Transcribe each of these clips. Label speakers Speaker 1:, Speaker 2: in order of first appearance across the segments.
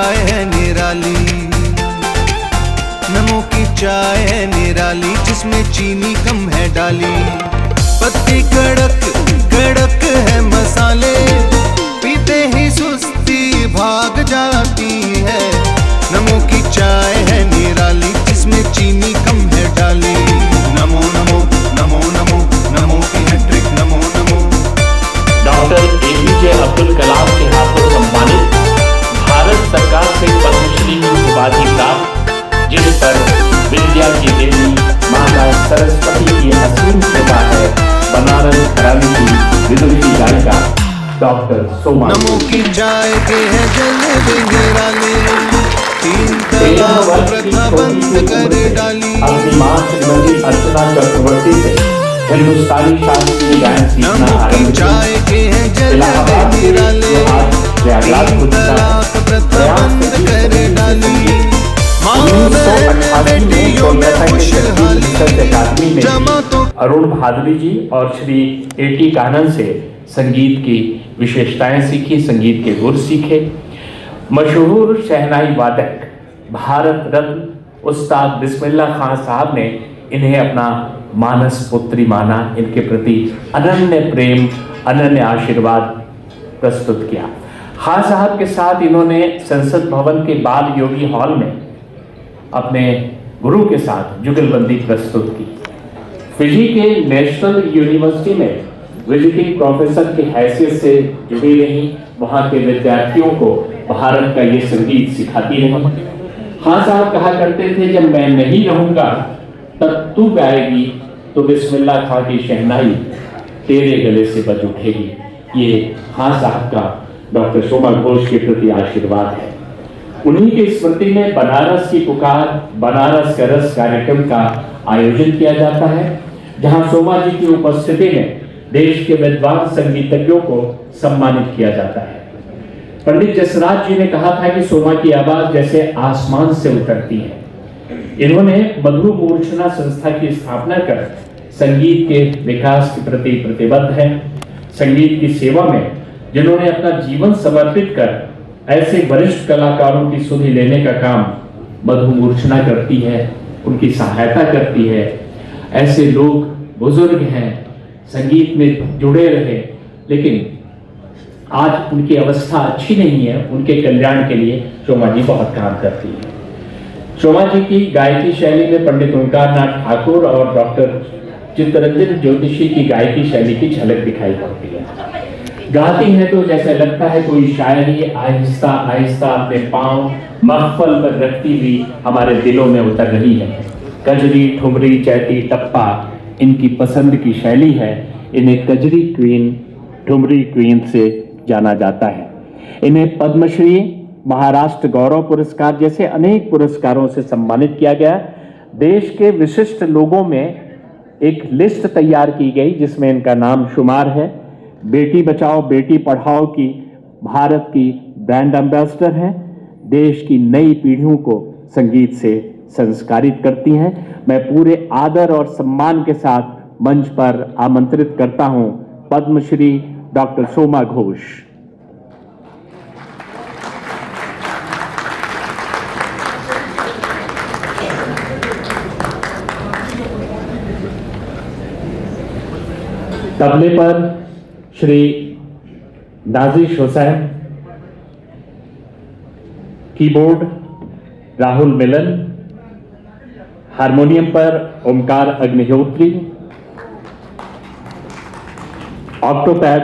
Speaker 1: चाय है निराली, नमो की चाय है निराली, जिसमें चीनी कम है डाली। पत्ती कड़क कड़क है मसाले, पीते ही सुस्ती भाग जाती है। नमो की चाय है निराली, जिसमें चीनी कम है डाली। नमो नमो नमो नमो नमो की hat trick Namo Namo.
Speaker 2: Doctor APJ Abdul Kalam के हाथों सम्मानित, भारत सरकार से पद्मश्री की उपाधि प्राप्त, जिस पर विद्या की देवी माता सरस्वती की असीम कृपा है, बनारस घराने की विदुषी गायिका डॉक्टर सोमा।
Speaker 1: नमो की चाय के है जलवे निराले, 3 तलाक प्रथा बंद कर डाली।
Speaker 2: अपनी मां श्रीमती अर्चना चक्रवर्ती से हिंदुस्तानी शास्त्रीय गायन सीखना आरंभ किया।
Speaker 1: चाय के है जलवे निराले, 3 तलाक प्रथा बंद कर डाली।
Speaker 2: अरुण भादवी जी और श्री A.T. कानन से संगीत की विशेषताएं सीखी, संगीत के गुर सीखे। मशहूर शहनाई वादक भारत रत्न उस्ताद बिस्मिल्लाह खान साहब ने इन्हें अपना मानस पुत्री माना, इनके प्रति अनन्य प्रेम, अनन्य आशीर्वाद प्रस्तुत किया। खान साहब के साथ इन्होंने संसद भवन के बाल योगी हॉल में अपने गुरु के साथ जुगलबंदी प्रस्तुत की। फिजी के नेशनल यूनिवर्सिटी में विजिटिंग प्रोफेसर की हैसियत से जुड़ी रही, वहां के विद्यार्थियों को भारत का ये संगीत सिखाती रही। खान साहब कहा करते थे, जब मैं नहीं रहूंगा तब तू गाएगी तो बिस्मिल्लाह खां की शहनाई तेरे गले से बज उठेगी। ये खान साहब का डॉक्टर सोमा घोष के प्रति आशीर्वाद है। उन्हीं की स्मृति में बनारस की पुकार, बनारस का रस कार्यक्रम का आयोजन किया जाता है, जहां सोमा जी की उपस्थिति में देश के विद्वान संगीतज्ञों को सम्मानित किया जाता है। पंडित जसराज जी ने कहा था कि सोमा की आवाज जैसे आसमान से उतरती है। इन्होंने मधुर मूर्छना संस्था की स्थापना कर संगीत के विकास के प्रति प्रतिबद्ध है। संगीत की सेवा में जिन्होंने अपना जीवन समर्पित कर ऐसे वरिष्ठ कलाकारों की सुधि लेने का काम मधु मूर्छना करती है, उनकी सहायता करती है। ऐसे लोग बुजुर्ग हैं, संगीत में जुड़े रहे, लेकिन आज उनकी अवस्था अच्छी नहीं है, उनके कल्याण के लिए सोमा जी बहुत काम करती है। सोमा जी की गायकी शैली में पंडित ओंकारनाथ ठाकुर और डॉक्टर चित्तरंजन ज्योतिषी की गायकी शैली की झलक दिखाई पड़ती है। गाती हैं तो जैसे लगता है कोई शायरी आहिस्ता आहिस्ता अपने पांव महफल पर रखती हुई हमारे दिलों में उतर रही है। कजरी, ठुमरी, चैती, टप्पा इनकी पसंद की शैली है। इन्हें कजरी क्वीन, ठुमरी क्वीन से जाना जाता है। इन्हें पद्मश्री, महाराष्ट्र गौरव पुरस्कार जैसे अनेक पुरस्कारों से सम्मानित किया गया। देश के विशिष्ट लोगों में एक लिस्ट तैयार की गई जिसमें इनका नाम शुमार है। बेटी बचाओ बेटी पढ़ाओ की भारत की ब्रांड एम्बेसडर हैं। देश की नई पीढ़ियों को संगीत से संस्कारित करती हैं। मैं पूरे आदर और सम्मान के साथ मंच पर आमंत्रित करता हूं पद्मश्री डॉक्टर सोमा घोष। तबले पर श्री नाजिश हुसैन, कीबोर्ड राहुल मिलन, हारमोनियम पर ओमकार अग्निहोत्री, ऑक्टोपैड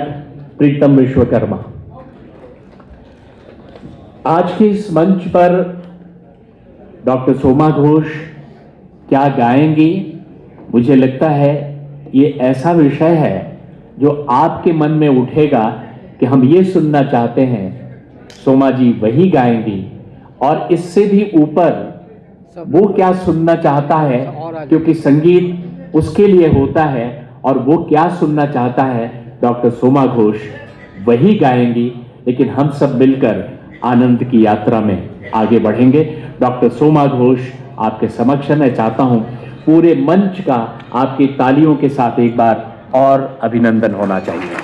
Speaker 2: प्रीतम विश्वकर्मा। आज के इस मंच पर डॉक्टर सोमा घोष क्या गाएंगी, मुझे लगता है ये ऐसा विषय है जो आपके मन में उठेगा कि हम ये सुनना चाहते हैं, सोमा जी वही गाएंगी। और इससे भी ऊपर वो क्या सुनना चाहता है, क्योंकि संगीत उसके लिए होता है, और वो क्या सुनना चाहता है डॉक्टर सोमा घोष वही गाएंगी। लेकिन हम सब मिलकर आनंद की यात्रा में आगे बढ़ेंगे। डॉक्टर सोमा घोष आपके समक्ष मैं चाहता हूं पूरे मंच का आपकी तालियों के साथ एक बार और अभिनंदन होना चाहिए।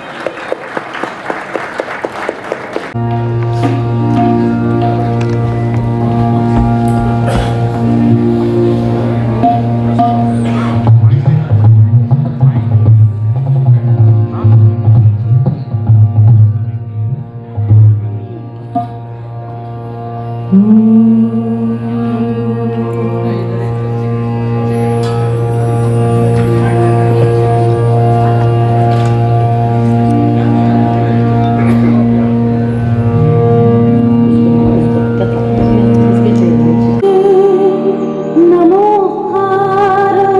Speaker 3: नमोहारो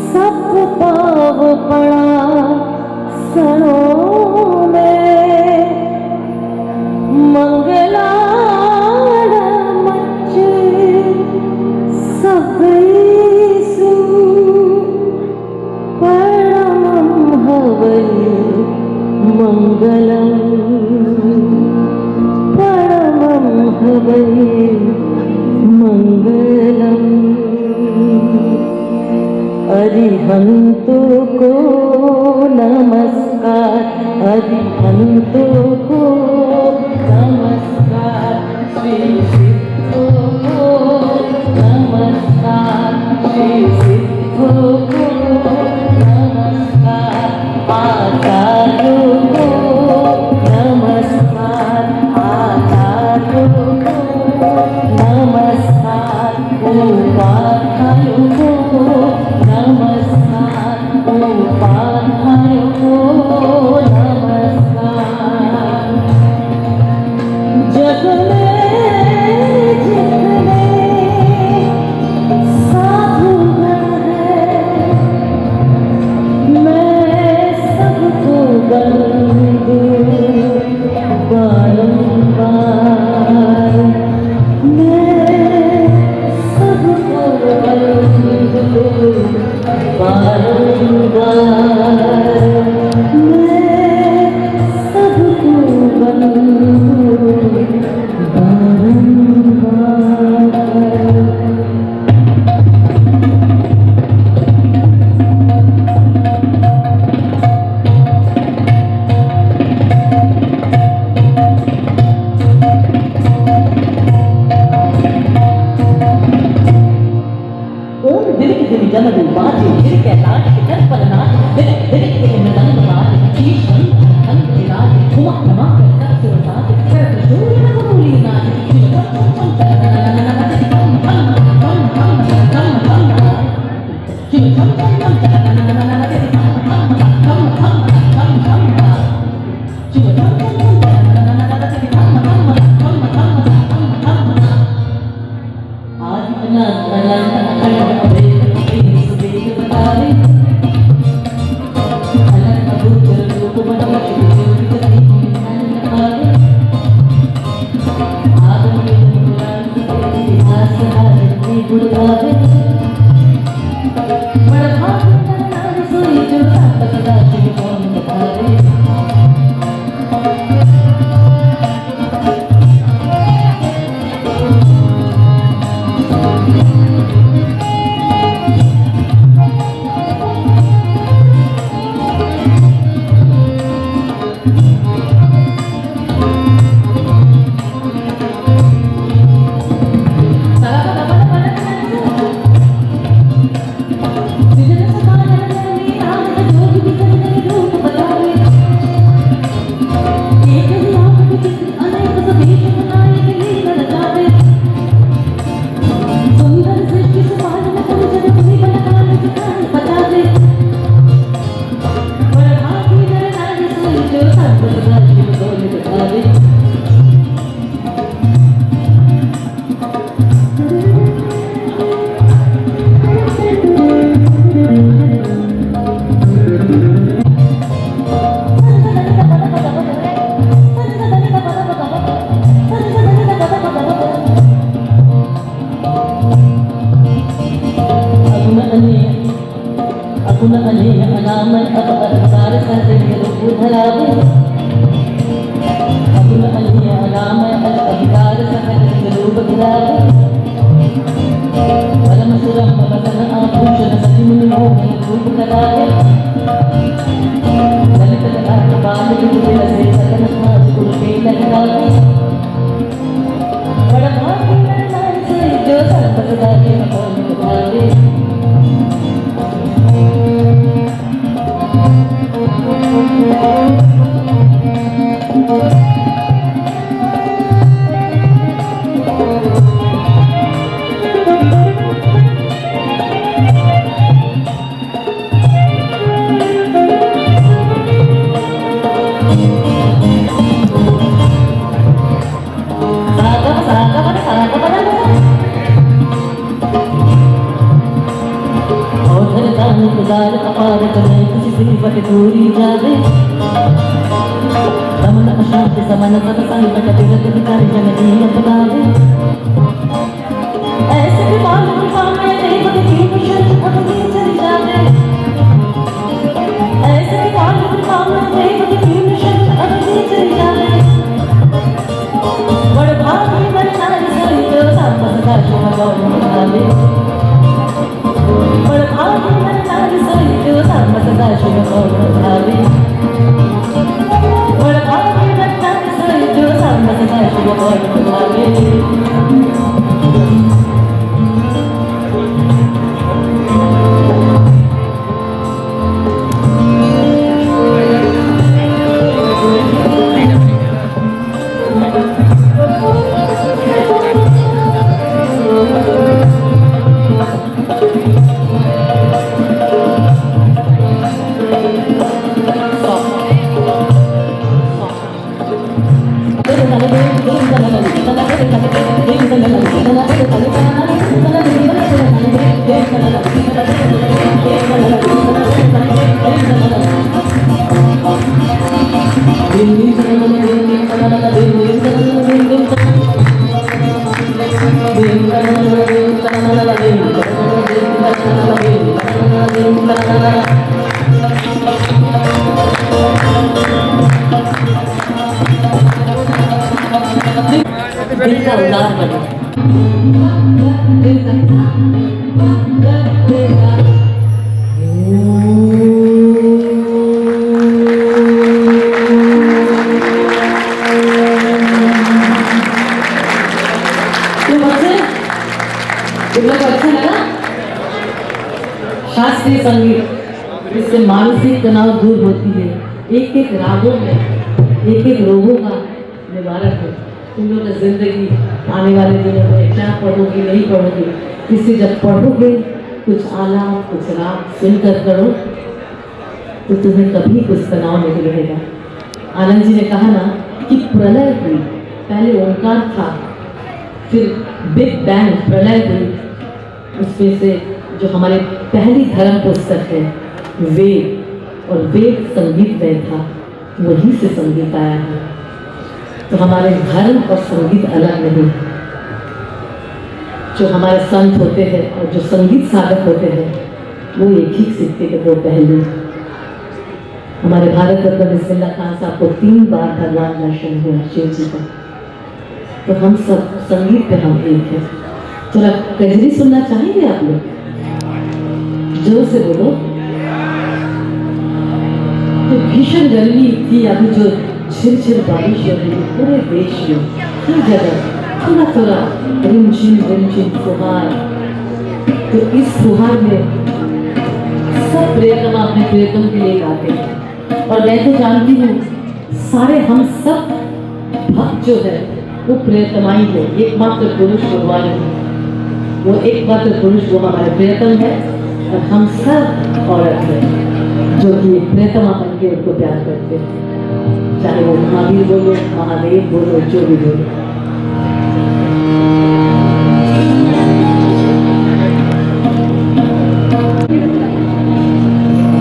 Speaker 3: सब पाव पड़ा सरों में मंगलाड़ मच सबैसु परमं हवै मंगलम् परमं हवै मंगलम् अरिहंतु को नमस्कार अरिहंतु को नमस्कार श्री सिद्धो को नमस्कार श्री सिद्धो को नमस्कार आचार्य को नमस्कार आचार्य को नमस्कार उपाध्याय को नमस्कार उपाध्याय को नमस्कार जग में जितने साधुगण हैं मैं सबको वंदू बारंबार मैं सबको वंदू बारंबार मैं सबको वंदू बारंबार ओम दिलिक दिलि जनदु बाजे दिल के लाट के जन पर नाच दिलिक दिलिक दिलि में दंग बाज ईश्वन धन के राज हुआ नमा कर सुर साथ कर शून्य में कबूली नाच इंतजार अपार करे किसी सिलवट दूरी जावे रमन अशांति समन पद संकट विरत विचारी जन जीवन बनावे ऐसे भी मालूम पावे नहीं बद की मिशन अपनी चली जावे ऐसे भी मालूम पावे नहीं बद की मिशन अपनी चली जावे बड़ भागी बनना सही तो सामस का शुभ गौर बनावे बड़ भागी बनना सही तो सामस का शुभ गौर बनावे बड़ भागी बनना सही तो सामस का शुभ गौर बनावे शास्त्रीय संगीत इससे मानसिक तनाव दूर होती है, एक एक रागों में एक एक रोगों का निवारण है। तुम लोग जिंदगी आने वाले दिनों में क्या पढ़ोगी नहीं पढ़ोगी, इससे जब पढ़ोगे कुछ आलाप कुछ राग सुनकर करो तो तुम्हें कभी कुछ तनाव नहीं रहेगा। आनंद जी ने कहा ना कि प्रलय हुई, पहले ओंकार था, फिर बिग बैंग प्रलय हुई, उसमें से जो हमारे पहली धर्म पुस्तक है वेद, और वेद संगीत में था, वहीं से संगीत आया है। तो हमारे धर्म और संगीत अलग नहीं। जो हमारे संत होते हैं और जो संगीत साधक होते हैं वो एक ही सिक्के के दो पहलू। हमारे भारत रत्न बिस्मिल्लाह खान साहब को 3 बार भगवान दर्शन हुआ शिव जी का। तो हम सब संगीत पे हम एक हैं। थोड़ा कजरी सुनना चाहेंगे आप लोग? जोर से बोलो। तो भीषण गर्मी थी, अभी जो झिरझिर बारिश हो रही है पूरे देश में, हर जगह थोड़ा थोड़ा रिमझिम फुहार। तो इस फुहार में सब प्रियतमा अपने प्रियतम के लिए गाते हैं। और मैं तो जानती हूँ सारे हम सब भक्त जो है वो प्रियतमाई है, एकमात्र पुरुष भगवान है, वो एकमात्र पुरुष वो हमारे प्रियतम है, और हम सब औरत हैं जो कि प्रियतमा बन के उनको प्यार करते हैं, चाहे वो महावीर बोलो महादेव बोलो जो भी बोलो।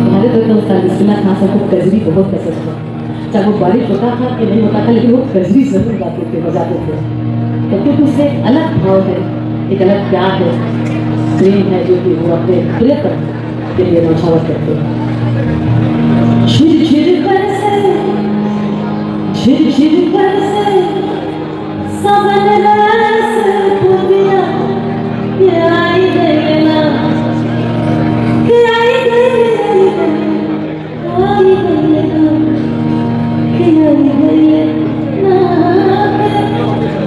Speaker 3: हमारे तो बिस्मिल्लाह खान साहब को कजरी बहुत पसंद था, चाहे वो बारिश होता था कि नहीं होता था, लेकिन वो कजरी जरूर गाते थे, बजाते थे। तो क्योंकि उससे एक अलग भाव है, एक अलग प्यार है, प्रेम है, जो कि वो अपने प्रियतम के लिए नौछावर करते हैं। झिरझिर बरसे सावन रस पुदिया, ये आई गई ना, ये आई गई ना, आई गई ना, ये आई गई ना,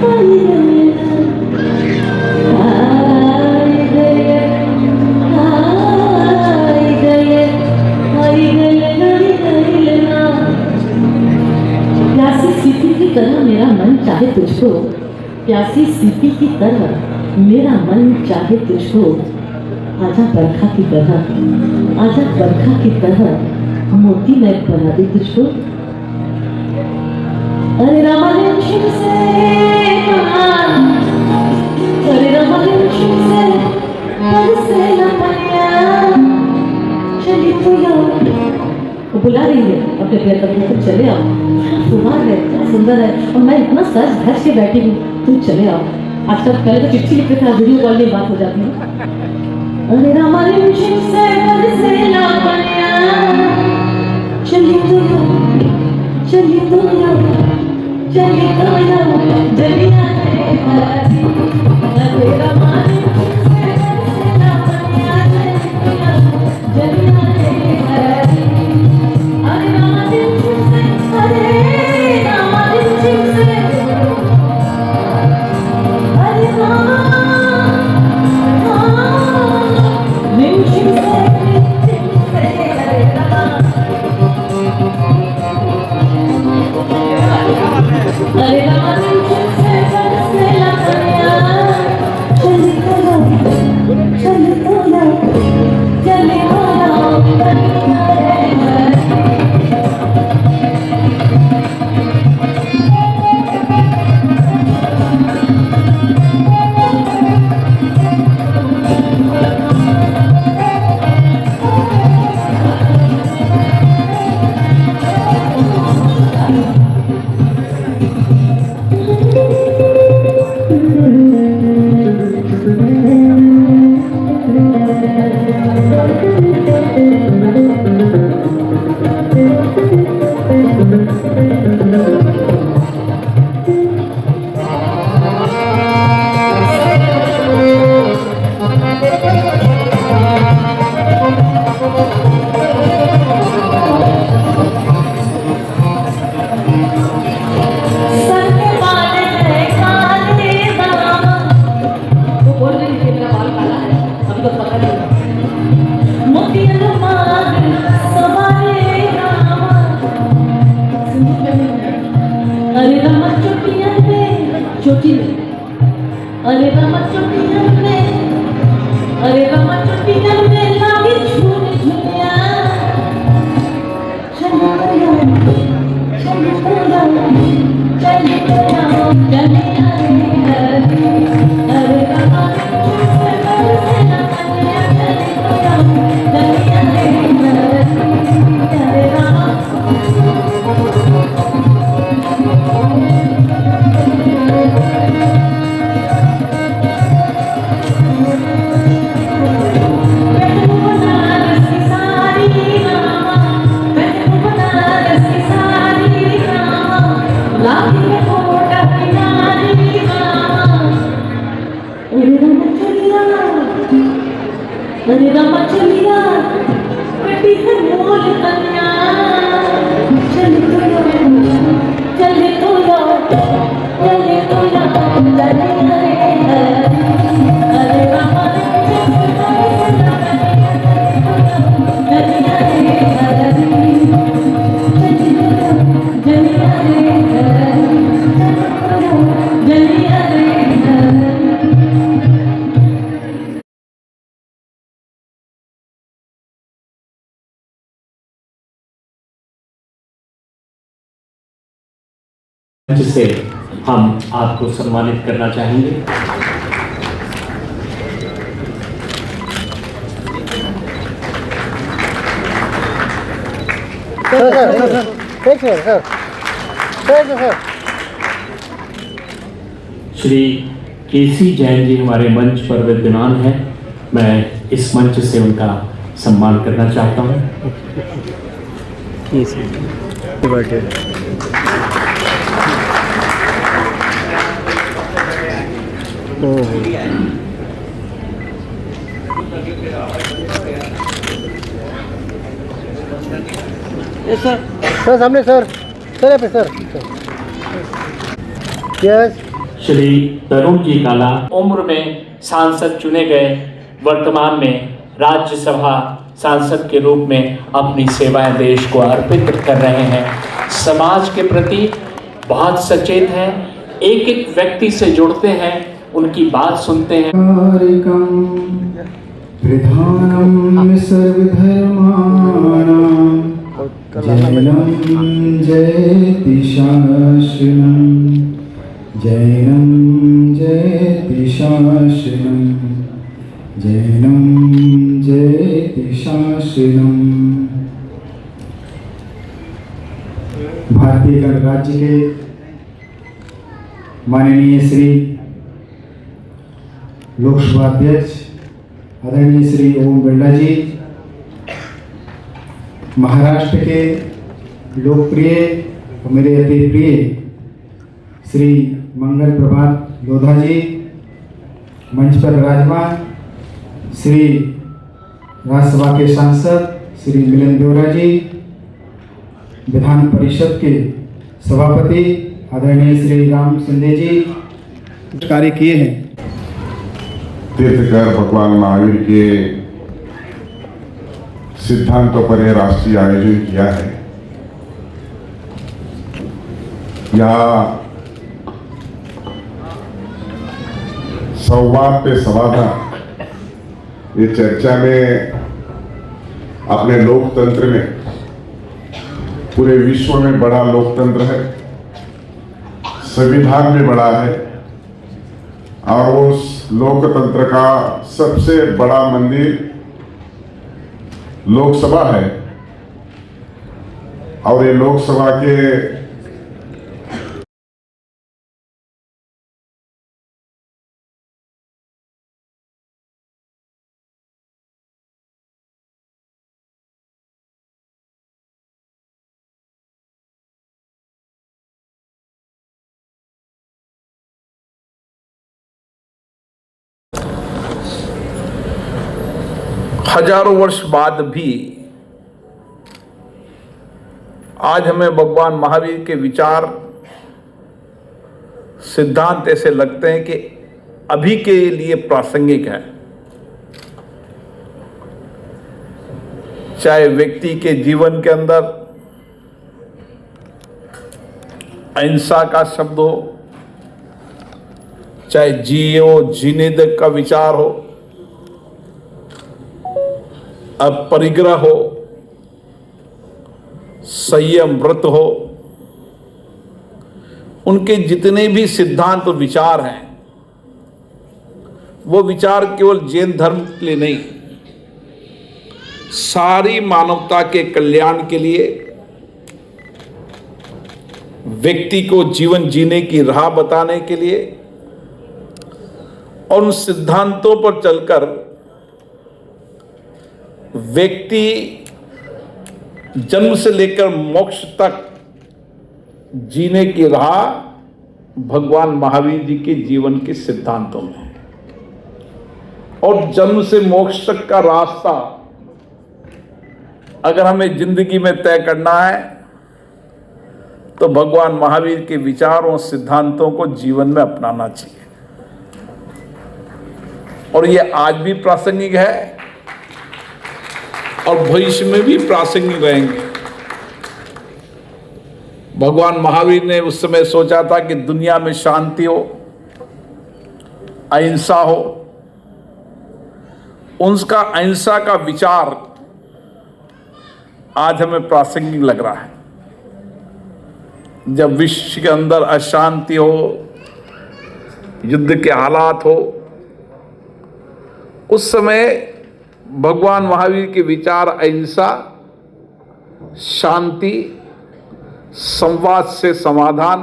Speaker 3: आई गई ना, आई गई, आई गई, आई गई ना। प्यासी सीपी की तरह मेरा मन चाहे तुझको, प्यासी सीपी की तरह मेरा मन चाहे तुझको, आजा बरखा की तरह, आजा बरखा की तरह मोती मैं बना दी तुझको। अरे रामा ने शिव से कहा बुला रही है अपने प्रियतम को, तुम चले आओ। सुहाग है, क्या सुंदर है, और मैं इतना सज धज के बैठी हूँ, तुम चले आओ। आजकल पहले तो चिट्ठी लिखते थे, वीडियो कॉल में बात हो जाती है। अरे रामा रिमझिम से बरसेला पनिया, चली तो यो, चली तो यो, चली तो यो, जलिया रे हरी। अरे रामा रिमझिम से बरसेला पनिया, चली तो यो, जलिया रे हरी। अरे रामा रिमझिम से, अरे रामा रिमझिम से, अरे रामा
Speaker 2: जिसे हम आपको सम्मानित करना चाहेंगे। श्री केसी जैन जी हमारे मंच पर विद्यमान हैं। मैं इस मंच से उनका सम्मान करना चाहता हूँ।
Speaker 4: सर सामने सर सर पे सर यस।
Speaker 2: श्री तरुण जी काला उम्र में सांसद चुने गए, वर्तमान में राज्यसभा सांसद के रूप में अपनी सेवाएं देश को अर्पित कर रहे हैं। समाज के प्रति बहुत सचेत हैं, एक एक व्यक्ति से जुड़ते हैं, उनकी बात सुनते हैं।
Speaker 5: प्रधानम सर्वधर्माणां जैनं जयति शासनं जैनं जयति शासनं जैनं जयति शासनं। भारतीय गणराज्य के माननीय श्री लोकसभा अध्यक्ष आदरणीय श्री ओम बिरला जी, महाराष्ट्र के लोकप्रिय और मेरे अति प्रिय श्री मंगल प्रभात लोधा जी, मंच पर विराजमान श्री राज्यसभा के सांसद श्री मिलन देवरा जी, विधान परिषद के सभापति आदरणीय श्री राम संजय जी कार्य किए हैं।
Speaker 6: तीर्थकर भगवान महावीर के सिद्धांतों पर यह राष्ट्रीय आयोजन किया है। यहाँ संवाद पे समाधान, ये चर्चा में अपने लोकतंत्र में, पूरे विश्व में बड़ा लोकतंत्र है, संविधान में बड़ा है और उस लोकतंत्र का सबसे बड़ा मंदिर लोकसभा है। और ये लोकसभा के
Speaker 2: हजारों वर्ष बाद भी आज हमें भगवान महावीर के विचार सिद्धांत ऐसे लगते हैं कि अभी के लिए प्रासंगिक है। चाहे व्यक्ति के जीवन के अंदर अहिंसा का शब्द हो, चाहे जियो जीने दे का विचार हो, अपरिग्रह हो, संयम व्रत हो, उनके जितने भी सिद्धांत और विचार हैं, वो विचार केवल जैन धर्म के लिए नहीं, सारी मानवता के कल्याण के लिए, व्यक्ति को जीवन जीने की राह बताने के लिए और उन सिद्धांतों पर चलकर व्यक्ति जन्म से लेकर मोक्ष तक जीने की राह भगवान महावीर जी के जीवन के सिद्धांतों में है। और जन्म से मोक्ष तक का रास्ता अगर हमें जिंदगी में तय करना है तो भगवान महावीर के विचारों सिद्धांतों को जीवन में अपनाना चाहिए। और ये आज भी प्रासंगिक है और भविष्य में भी प्रासंगिक रहेंगे। भगवान महावीर ने उस समय सोचा था कि दुनिया में शांति हो, अहिंसा हो। उनका अहिंसा का विचार आज हमें प्रासंगिक लग रहा है। जब विश्व के अंदर अशांति हो, युद्ध के हालात हो, उस समय भगवान महावीर के विचार अहिंसा, शांति, संवाद से समाधान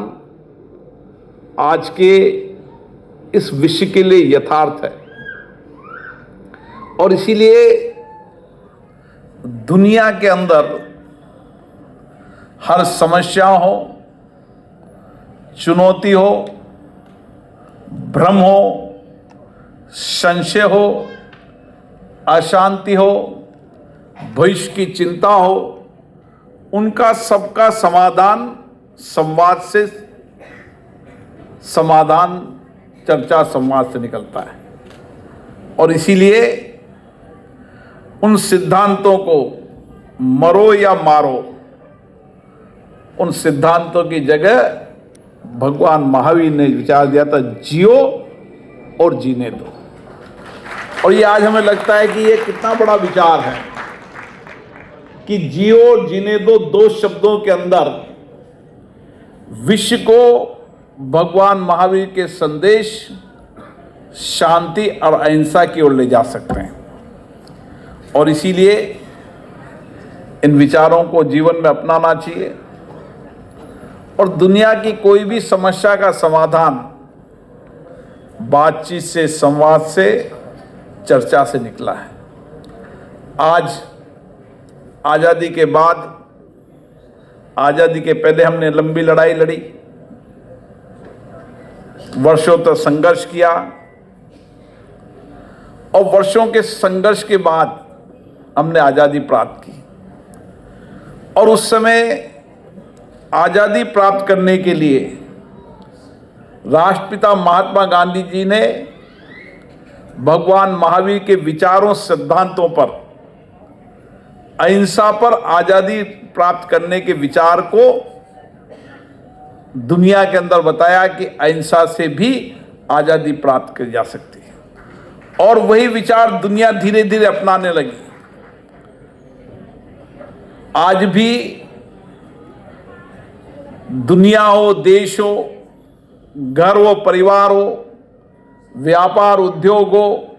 Speaker 2: आज के इस विश्व के लिए यथार्थ है। और इसीलिए दुनिया के अंदर हर समस्या हो, चुनौती हो, भ्रम हो, संशय हो, अशांति हो, भविष्य की चिंता हो, उनका सबका समाधान संवाद से, समाधान चर्चा संवाद से निकलता है। और इसीलिए उन सिद्धांतों को मरो या मारो, उन सिद्धांतों की जगह भगवान महावीर ने विचार दिया था जियो और जीने दो। और ये आज हमें लगता है कि ये कितना बड़ा विचार है कि जियो और जीने दो, दो शब्दों के अंदर विश्व को भगवान महावीर के संदेश शांति और अहिंसा की ओर ले जा सकते हैं। और इसीलिए इन विचारों को जीवन में अपनाना चाहिए
Speaker 7: और दुनिया की कोई भी समस्या का समाधान बातचीत से, संवाद से, चर्चा से निकला है। आज आज़ादी के बाद, आज़ादी के पहले हमने लंबी लड़ाई लड़ी, वर्षों तक संघर्ष किया, और वर्षों के संघर्ष के बाद हमने आज़ादी प्राप्त की। और उस समय आज़ादी प्राप्त करने के लिए राष्ट्रपिता महात्मा गांधी जी ने भगवान महावीर के विचारों, सिद्धांतों पर, अहिंसा पर आज़ादी प्राप्त करने के विचार को दुनिया के अंदर बताया कि अहिंसा से भी आज़ादी प्राप्त की जा सकती है। और वही विचार दुनिया धीरे धीरे अपनाने लगी। आज भी दुनिया हो, देश हो, घर हो, परिवार हो, व्यापार, उद्योग हो,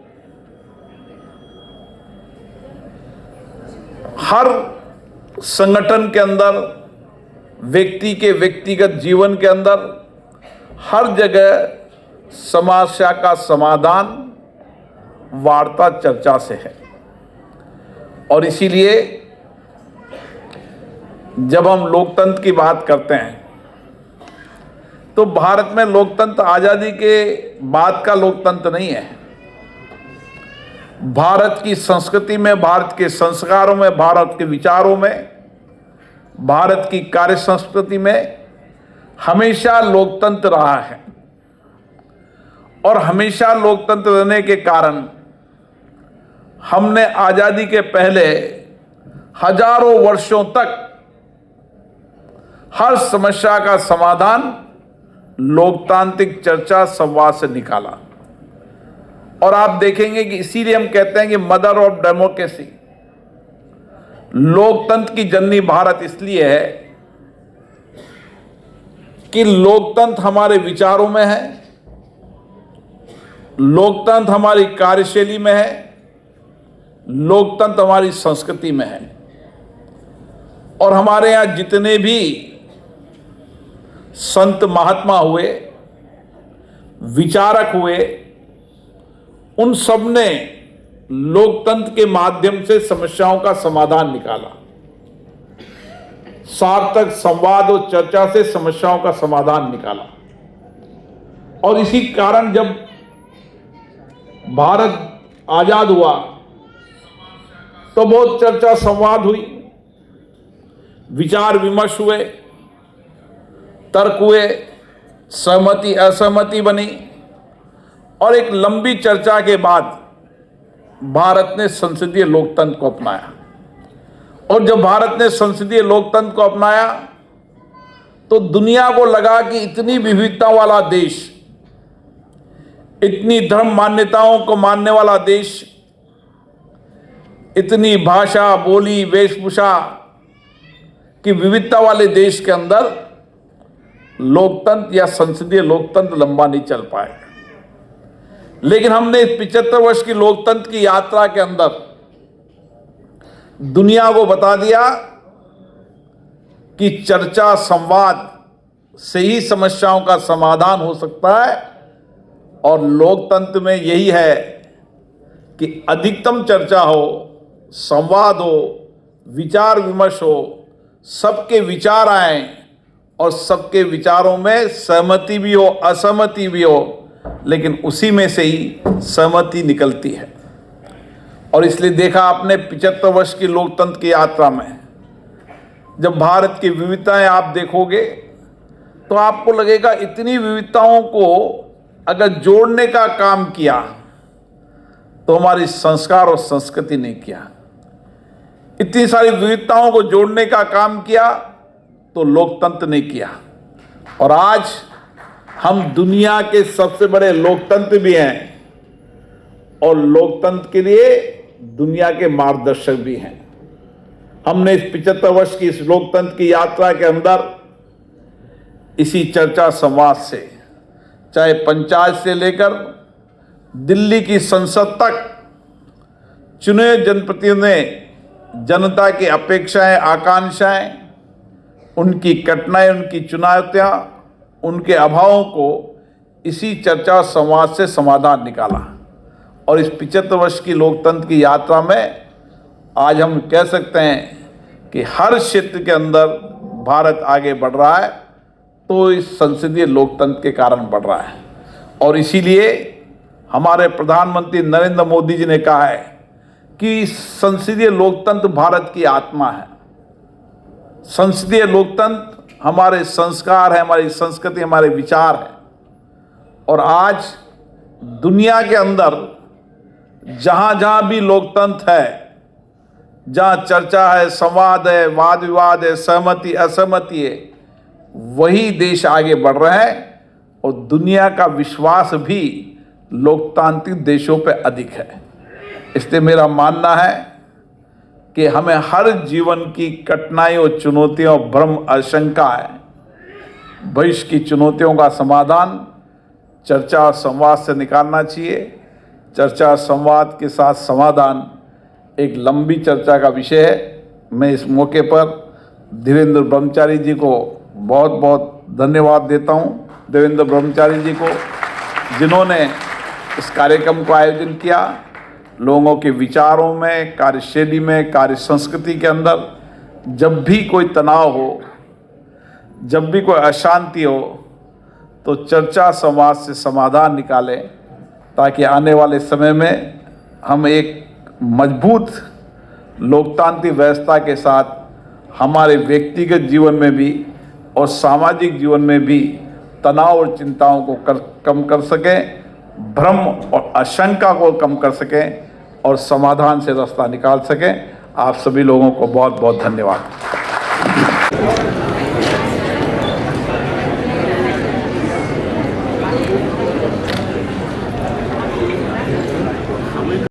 Speaker 7: हर संगठन के अंदर, व्यक्ति के व्यक्तिगत जीवन के अंदर, हर जगह समस्या का समाधान वार्ता, चर्चा से है। और इसीलिए जब हम लोकतंत्र की बात करते हैं तो भारत में लोकतंत्र आज़ादी के बाद का लोकतंत्र नहीं है। भारत की संस्कृति में, भारत के संस्कारों में, भारत के विचारों में, भारत की कार्य संस्कृति में हमेशा लोकतंत्र रहा है। और हमेशा लोकतंत्र रहने के कारण हमने आज़ादी के पहले हजारों वर्षों तक हर समस्या का समाधान लोकतांत्रिक चर्चा, संवाद से निकाला। और आप देखेंगे कि इसीलिए हम कहते हैं कि मदर ऑफ डेमोक्रेसी, लोकतंत्र की जननी भारत इसलिए है कि लोकतंत्र हमारे विचारों में है, लोकतंत्र हमारी कार्यशैली में है, लोकतंत्र हमारी संस्कृति में है। और हमारे यहाँ जितने भी संत महात्मा हुए, विचारक हुए, उन सब ने लोकतंत्र के माध्यम से समस्याओं का समाधान निकाला। सार्थक संवाद और चर्चा से समस्याओं का समाधान निकाला। और इसी कारण जब भारत आजाद हुआ तो बहुत चर्चा, संवाद हुई, विचार विमर्श हुए, तर्क हुए, सहमति असहमति बनी। और एक लंबी चर्चा के बाद भारत ने संसदीय लोकतंत्र को अपनाया। और जब भारत ने संसदीय लोकतंत्र को अपनाया तो दुनिया को लगा कि इतनी विविधता वाला देश, इतनी धर्म मान्यताओं को मानने वाला देश, इतनी भाषा, बोली, वेशभूषा की विविधता वाले देश के अंदर लोकतंत्र या संसदीय लोकतंत्र लंबा नहीं चल पाएगा। लेकिन हमने इस 75 वर्ष की लोकतंत्र की यात्रा के अंदर दुनिया को बता दिया कि चर्चा, संवाद से ही समस्याओं का समाधान हो सकता है। और लोकतंत्र में यही है कि अधिकतम चर्चा हो, संवाद हो, विचार विमर्श हो, सबके विचार आए और सबके विचारों में सहमति भी हो, असहमति भी हो, लेकिन उसी में से ही सहमति निकलती है। और इसलिए देखा आपने 75 वर्ष की लोकतंत्र की यात्रा में जब भारत की विविधताएं आप देखोगे तो आपको लगेगा इतनी विविधताओं को अगर जोड़ने का काम किया तो हमारी संस्कार और संस्कृति ने किया। इतनी सारी विविधताओं को जोड़ने का काम किया तो लोकतंत्र ने किया। और आज हम दुनिया के सबसे बड़े लोकतंत्र भी हैं और लोकतंत्र के लिए दुनिया के मार्गदर्शक भी हैं। हमने इस 75 वर्ष की इस लोकतंत्र की यात्रा के अंदर इसी चर्चा, संवाद से, चाहे पंचायत से लेकर दिल्ली की संसद तक, चुने जनप्रतिनिधियों ने जनता की अपेक्षाएं, आकांक्षाएं, उनकी कठिनाई, उनकी चुनौतियाँ, उनके अभावों को इसी चर्चा संवाद से समाधान निकाला। और इस 75 वर्ष की लोकतंत्र की यात्रा में आज हम कह सकते हैं कि हर क्षेत्र के अंदर भारत आगे बढ़ रहा है, तो इस संसदीय लोकतंत्र के कारण बढ़ रहा है। और इसीलिए हमारे प्रधानमंत्री नरेंद्र मोदी जी ने कहा है कि संसदीय लोकतंत्र भारत की आत्मा है। संसदीय लोकतंत्र हमारे संस्कार है, हमारी संस्कृति, हमारे विचार है। और आज दुनिया के अंदर जहां जहां भी लोकतंत्र है, जहां चर्चा है, संवाद है, वाद विवाद है, सहमति असहमति है, वही देश आगे बढ़ रहे हैं। और दुनिया का विश्वास भी लोकतांत्रिक देशों पर अधिक है। इसलिए मेरा मानना है कि हमें हर जीवन की कठिनाइयों, चुनौतियों, भ्रम, आशंका है, भविष्य की चुनौतियों का समाधान चर्चा और संवाद से निकालना चाहिए। चर्चा संवाद के साथ समाधान एक लंबी चर्चा का विषय है। मैं इस मौके पर देवेंद्र ब्रह्मचारी जी को बहुत बहुत धन्यवाद देता हूँ। देवेंद्र ब्रह्मचारी जी को, जिन्होंने इस कार्यक्रम को आयोजन किया। लोगों के विचारों में, कार्यशैली में, कार्य संस्कृति के अंदर जब भी कोई तनाव हो, जब भी कोई अशांति हो, तो चर्चा संवाद से समाधान निकालें, ताकि आने वाले समय में हम एक मजबूत लोकतांत्रिक व्यवस्था के साथ हमारे व्यक्तिगत जीवन में भी और सामाजिक जीवन में भी तनाव और चिंताओं को कम कर सकें, भ्रम और आशंका को कम कर सकें और समाधान से रास्ता निकाल सकें। आप सभी लोगों को बहुत बहुत धन्यवाद।